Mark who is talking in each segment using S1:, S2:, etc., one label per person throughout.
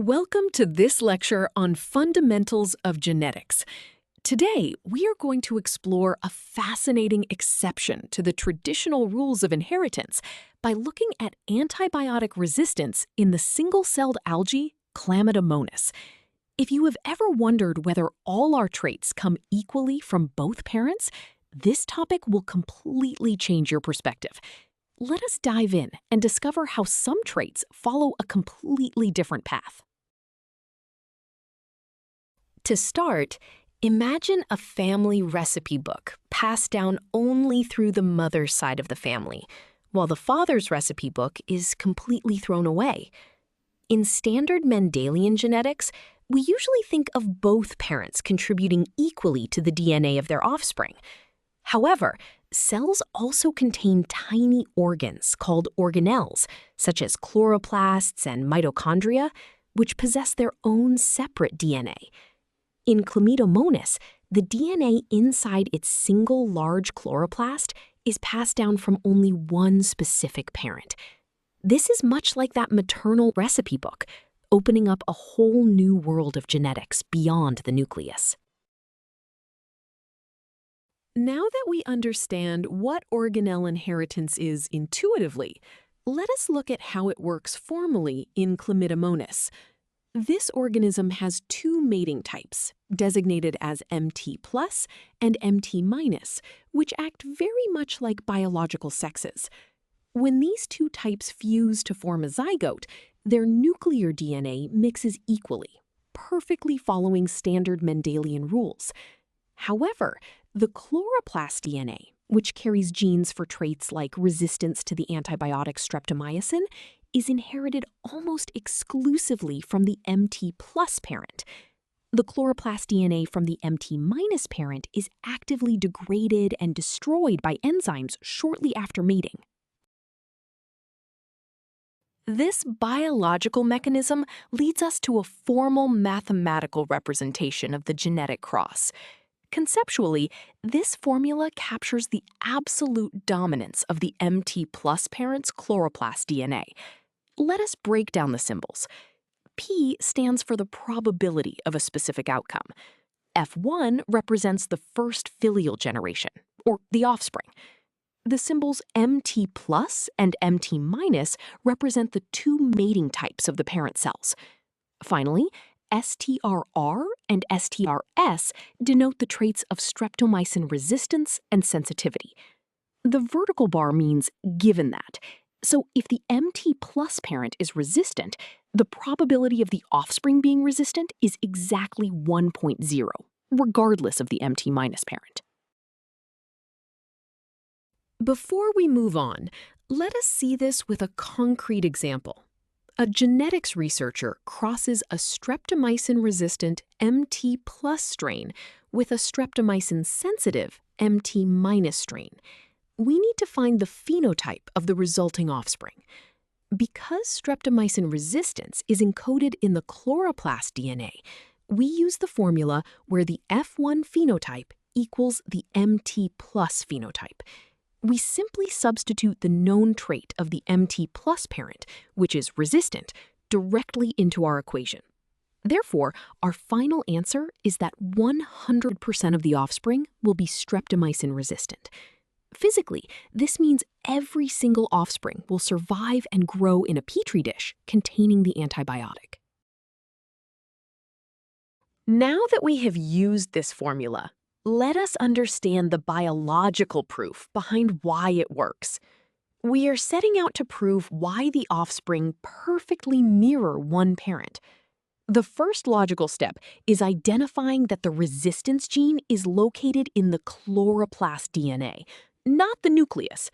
S1: Welcome to this lecture on fundamentals of genetics. Today, we are going to explore a fascinating exception to the traditional rules of inheritance by looking at antibiotic resistance in the single-celled algae Chlamydomonas. If you have ever wondered whether all our traits come equally from both parents, this topic will completely change your perspective. Let us dive in and discover how some traits follow a completely different path. To start, imagine a family recipe book passed down only through the mother's side of the family, while the father's recipe book is completely thrown away. In standard Mendelian genetics, we usually think of both parents contributing equally to the DNA of their offspring. However, cells also contain tiny organs called organelles, such as chloroplasts and mitochondria, which possess their own separate DNA. In Chlamydomonas, the DNA inside its single large chloroplast is passed down from only one specific parent. This is much like that maternal recipe book, opening up a whole new world of genetics beyond the nucleus. Now that we understand what organelle inheritance is intuitively, let us look at how it works formally in Chlamydomonas. This organism has two mating types, designated as MT+ and MT-, which act very much like biological sexes. When these two types fuse to form a zygote, their nuclear DNA mixes equally, perfectly following standard Mendelian rules. However, the chloroplast DNA, which carries genes for traits like resistance to the antibiotic streptomycin, is inherited almost exclusively from the MT+ parent. The chloroplast DNA from the MT- parent is actively degraded and destroyed by enzymes shortly after mating. This biological mechanism leads us to a formal mathematical representation of the genetic cross. Conceptually, this formula captures the absolute dominance of the MT+ parent's chloroplast DNA. Let us break down the symbols. P stands for the probability of a specific outcome. F1 represents the first filial generation, or the offspring. The symbols MT+ and MT- represent the two mating types of the parent cells. Finally, STRR and STRS denote the traits of streptomycin resistance and sensitivity. The vertical bar means given that. So if the MT+ parent is resistant, the probability of the offspring being resistant is exactly 1.0, regardless of the MT- parent. Before we move on, let us see this with a concrete example. A genetics researcher crosses a streptomycin-resistant MT+ strain with a streptomycin-sensitive MT- strain. We need to find the phenotype of the resulting offspring. Because streptomycin resistance is encoded in the chloroplast DNA, we use the formula where the F1 phenotype equals the MT+ phenotype. We simply substitute the known trait of the MT+ parent, which is resistant, directly into our equation. Therefore, our final answer is that 100% of the offspring will be streptomycin resistant. Physically, this means every single offspring will survive and grow in a petri dish containing the antibiotic. Now that we have used this formula, let us understand the biological proof behind why it works. We are setting out to prove why the offspring perfectly mirror one parent. The first logical step is identifying that the resistance gene is located in the chloroplast DNA, not the nucleus.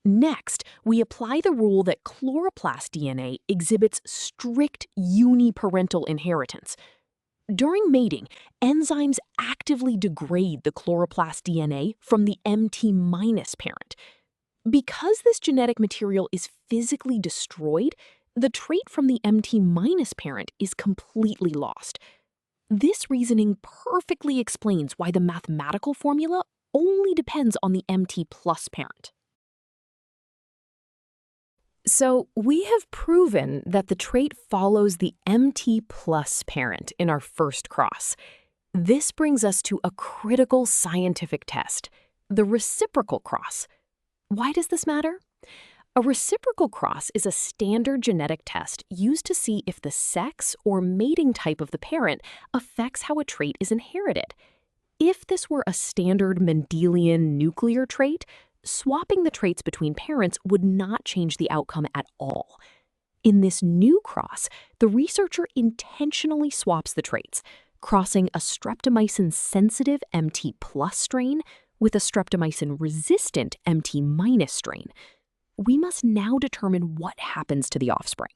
S1: Next, we apply the rule that chloroplast DNA exhibits strict uniparental inheritance. During mating, enzymes actively degrade the chloroplast DNA from the MT- parent. Because this genetic material is physically destroyed, the trait from the MT- parent is completely lost. This reasoning perfectly explains why the mathematical formula only depends on the MT+ parent. So we have proven that the trait follows the MT plus parent in our first cross. This brings us to a critical scientific test, the reciprocal cross. Why does this matter? A reciprocal cross is a standard genetic test used to see if the sex or mating type of the parent affects how a trait is inherited. If this were a standard Mendelian nuclear trait, swapping the traits between parents would not change the outcome at all. In this new cross, the researcher intentionally swaps the traits, crossing a streptomycin-sensitive MT plus strain with a streptomycin-resistant MT minus strain. We must now determine what happens to the offspring.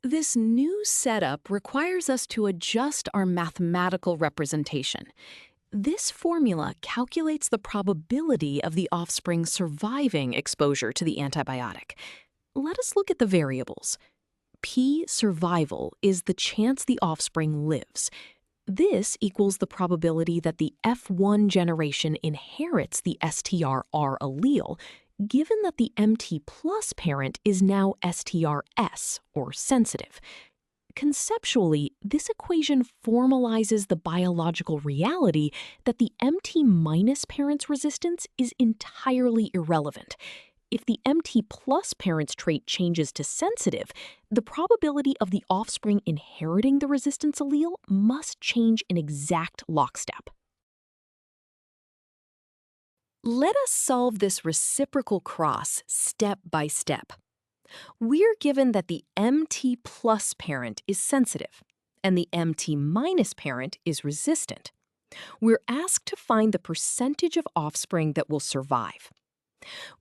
S1: This new setup requires us to adjust our mathematical representation. This formula calculates the probability of the offspring surviving exposure to the antibiotic. Let us look at the variables. P survival is the chance the offspring lives. This equals the probability that the F1 generation inherits the STRR allele, given that the MT plus parent is now STRS, or sensitive. Conceptually, this equation formalizes the biological reality that the MT minus parent's resistance is entirely irrelevant. If the MT plus parent's trait changes to sensitive, the probability of the offspring inheriting the resistance allele must change in exact lockstep. Let us solve this reciprocal cross step by step. We're given that the MT plus parent is sensitive and the MT minus parent is resistant. We're asked to find the percentage of offspring that will survive.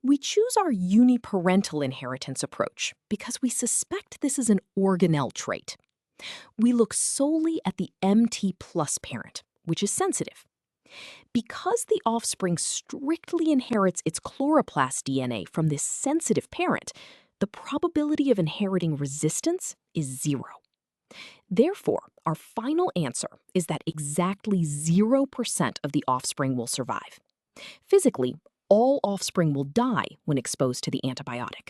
S1: We choose our uniparental inheritance approach because we suspect this is an organelle trait. We look solely at the MT plus parent, which is sensitive. Because the offspring strictly inherits its chloroplast DNA from this sensitive parent, the probability of inheriting resistance is 0. Therefore, our final answer is that exactly 0% of the offspring will survive. Physically, all offspring will die when exposed to the antibiotic.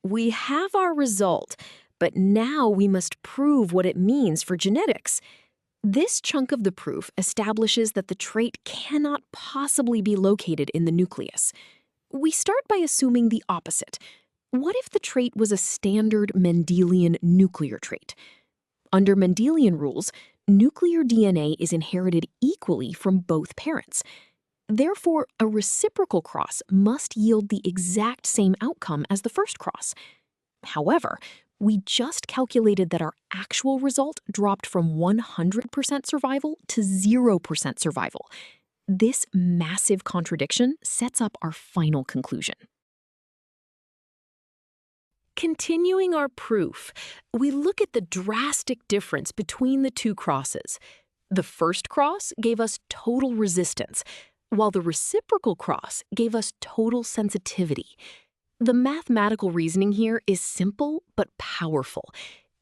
S1: We have our result, but now we must prove what it means for genetics. This chunk of the proof establishes that the trait cannot possibly be located in the nucleus. We start by assuming the opposite. What if the trait was a standard Mendelian nuclear trait? Under Mendelian rules, nuclear DNA is inherited equally from both parents. Therefore, a reciprocal cross must yield the exact same outcome as the first cross. However, we just calculated that our actual result dropped from 100% survival to 0% survival. This massive contradiction sets up our final conclusion. Continuing our proof, we look at the drastic difference between the two crosses. The first cross gave us total resistance, while the reciprocal cross gave us total sensitivity. The mathematical reasoning here is simple but powerful.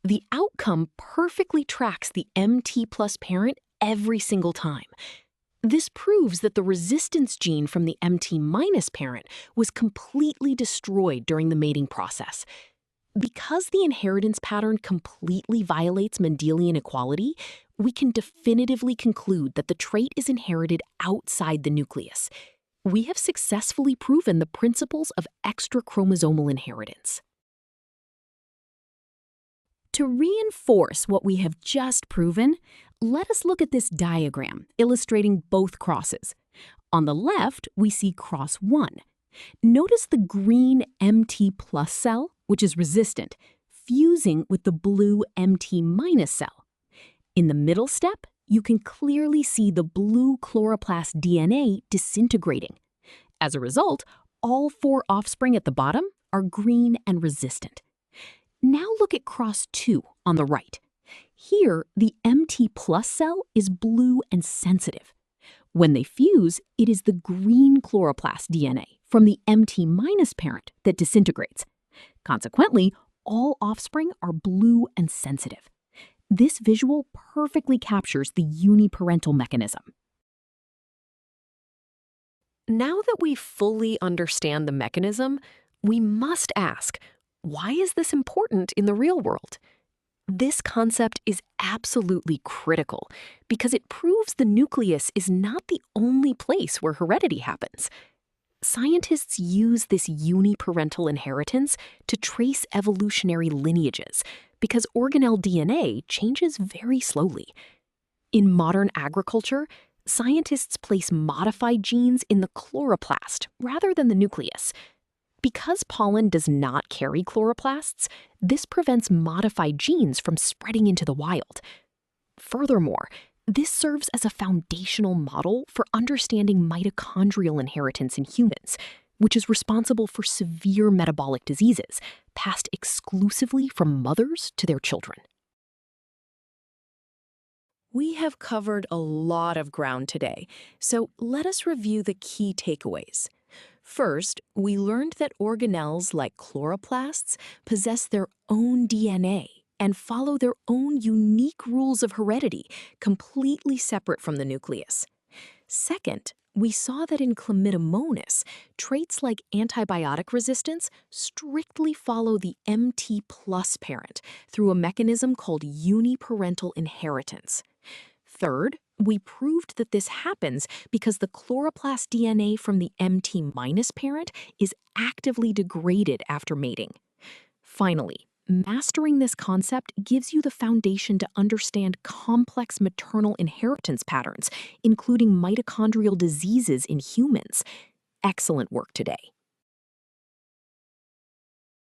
S1: The outcome perfectly tracks the MT plus parent every single time. This proves that the resistance gene from the MT minus parent was completely destroyed during the mating process. Because the inheritance pattern completely violates Mendelian equality, we can definitively conclude that the trait is inherited outside the nucleus. We have successfully proven the principles of extrachromosomal inheritance. To reinforce what we have just proven, let us look at this diagram illustrating both crosses. On the left, we see cross 1. Notice the green MT plus cell, which is resistant, fusing with the blue MT minus cell. In the middle step, you can clearly see the blue chloroplast DNA disintegrating. As a result, all 4 offspring at the bottom are green and resistant. Now look at cross 2 on the right. Here, the MT plus cell is blue and sensitive. When they fuse, it is the green chloroplast DNA from the MT minus parent that disintegrates. Consequently, all offspring are blue and sensitive. This visual perfectly captures the uniparental mechanism. Now that we fully understand the mechanism, we must ask, why is this important in the real world? This concept is absolutely critical because it proves the nucleus is not the only place where heredity happens. Scientists use this uniparental inheritance to trace evolutionary lineages because organelle DNA changes very slowly. In modern agriculture, scientists place modified genes in the chloroplast rather than the nucleus. Because pollen does not carry chloroplasts, this prevents modified genes from spreading into the wild. Furthermore, this serves as a foundational model for understanding mitochondrial inheritance in humans, which is responsible for severe metabolic diseases passed exclusively from mothers to their children. We have covered a lot of ground today, so let us review the key takeaways. First, we learned that organelles like chloroplasts possess their own DNA and follow their own unique rules of heredity, completely separate from the nucleus. Second, we saw that in Chlamydomonas, traits like antibiotic resistance strictly follow the MT plus parent through a mechanism called uniparental inheritance. Third, we proved that this happens because the chloroplast DNA from the MT minus parent is actively degraded after mating. Finally, mastering this concept gives you the foundation to understand complex maternal inheritance patterns, including mitochondrial diseases in humans. Excellent work today.